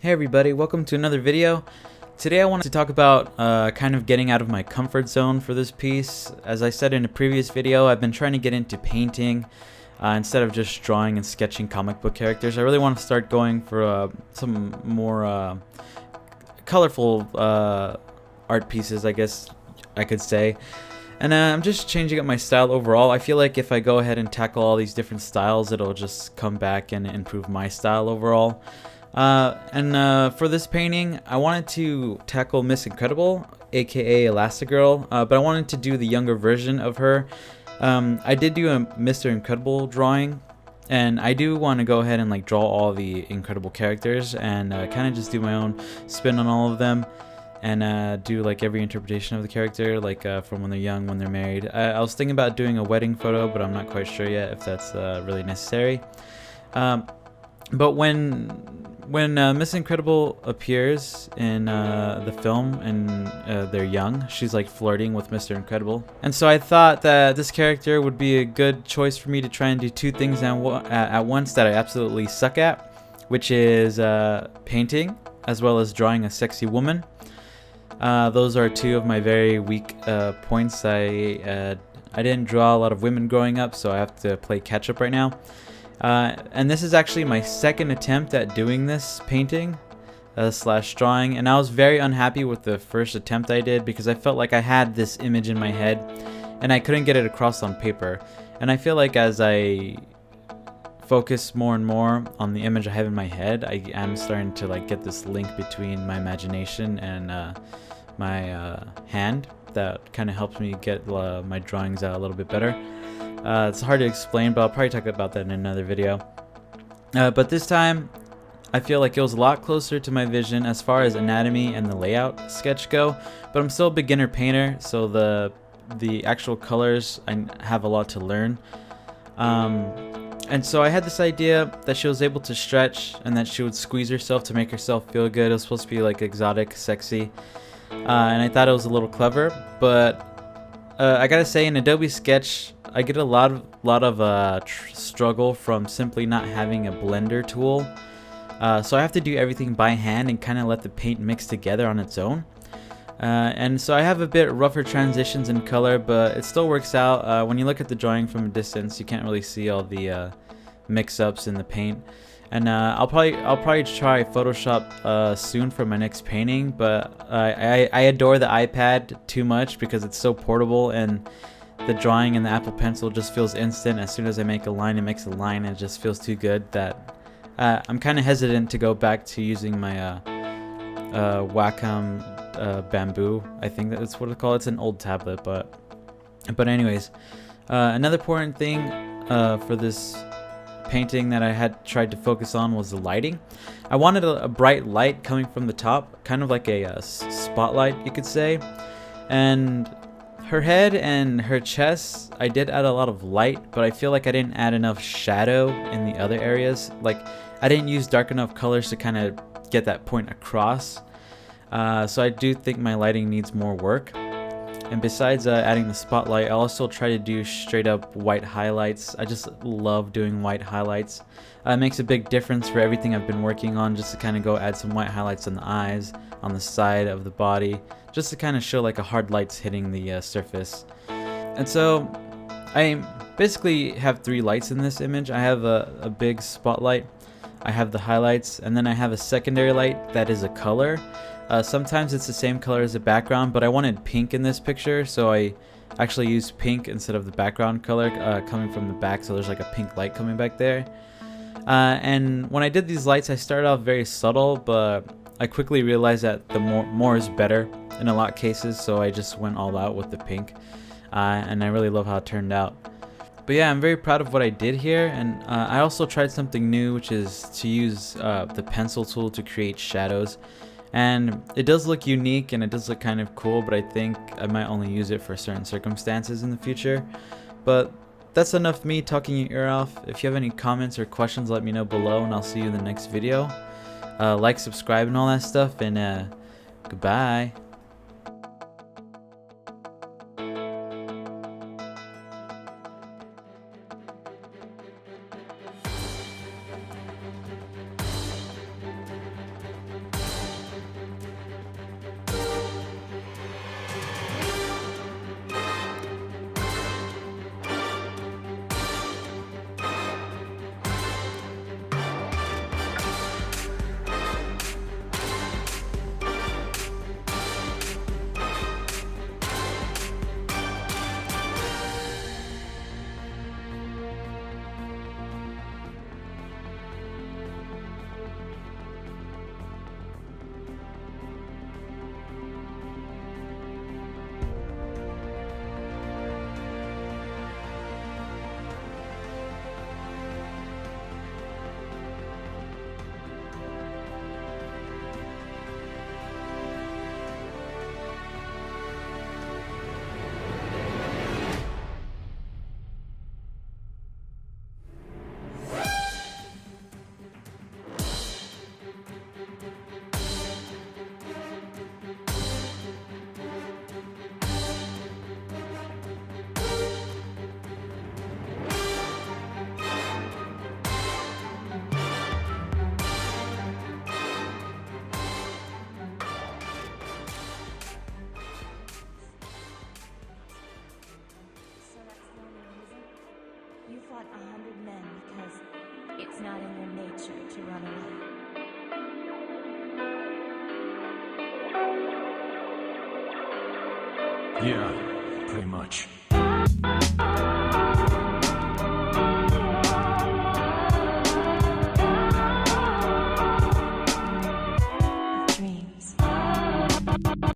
Hey everybody, welcome to another video. Today I wanted to talk about kind of getting out of my comfort zone for this piece. As I said in a previous video, I've been trying to get into painting instead of just drawing and sketching comic book characters. I really want to start going for some more colorful art pieces, I guess I could say. And I'm just changing up my style overall. I feel like if I go ahead and tackle all these different styles, it'll just come back and improve my style overall. For this painting, I wanted to tackle Miss Incredible, aka Elastigirl, but I wanted to do the younger version of her. I did do a Mr. Incredible drawing, and I do want to go ahead and like draw all the Incredible characters and kind of just do my own spin on all of them, and do like every interpretation of the character, like from when they're young, when they're married. I was thinking about doing a wedding photo, but I'm not quite sure yet if that's really necessary. But when Miss Incredible appears in the film and they're young, she's like flirting with Mr. Incredible. And so I thought that this character would be a good choice for me to try and do two things at once that I absolutely suck at, which is painting as well as drawing a sexy woman. Those are two of my very weak points. I didn't draw a lot of women growing up, so I have to play catch up right now. And this is actually my second attempt at doing this painting slash drawing, and I was very unhappy with the first attempt I did because I felt like I had this image in my head and I couldn't get it across on paper. And I feel like as I focus more and more on the image I have in my head, I am starting to like get this link between my imagination and my hand that kind of helps me get my drawings out a little bit better. It's hard to explain, but I'll probably talk about that in another video. But this time, I feel like it was a lot closer to my vision as far as anatomy and the layout sketch go. But I'm still a beginner painter, so the actual colors, I have a lot to learn. And so I had this idea that she was able to stretch and that she would squeeze herself to make herself feel good. It was supposed to be like exotic, sexy. And I thought it was a little clever, but I gotta say, in Adobe Sketch, I get a lot of struggle from simply not having a blender tool. So I have to do everything by hand and kind of let the paint mix together on its own. And so I have a bit rougher transitions in color, but it still works out. When you look at the drawing from a distance, you can't really see all the mix-ups in the paint. And I'll probably try Photoshop soon for my next painting, but I adore the iPad too much because it's so portable, and the drawing in the Apple Pencil just feels instant. As soon as I make a line, it makes a line, and it just feels too good that I'm kind of hesitant to go back to using my Wacom Bamboo. I think that's what it's called. It's an old tablet, but anyways, another important thing for this painting that I had tried to focus on was the lighting. I wanted a bright light coming from the top, kind of like a spotlight, you could say. And her head and her chest, I did add a lot of light, but I feel like I didn't add enough shadow in the other areas. Like, I didn't use dark enough colors to kind of get that point across. So I do think my lighting needs more work. And besides adding the spotlight, I also try to do straight up white highlights. I just love doing white highlights. It makes a big difference for everything I've been working on, just to kind of go add some white highlights on the eyes, on the side of the body, just to kind of show like a hard light's hitting the surface. And so I basically have three lights in this image. I have a big spotlight, I have the highlights, and then I have a secondary light that is a color. Sometimes it's the same color as the background, but I wanted pink in this picture, so I actually used pink instead of the background color coming from the back, so there's like a pink light coming back there. And when I did these lights, I started off very subtle, but I quickly realized that the more is better in a lot of cases, so I just went all out with the pink, and I really love how it turned out. But yeah, I'm very proud of what I did here, and I also tried something new, which is to use the pencil tool to create shadows. And it does look unique and it does look kind of cool, but I think I might only use it for certain circumstances in the future. But that's enough me talking your ear off. If you have any comments or questions, let me know below, and I'll see you in the next video. Like, subscribe, and all that stuff, and goodbye. Yeah, pretty much.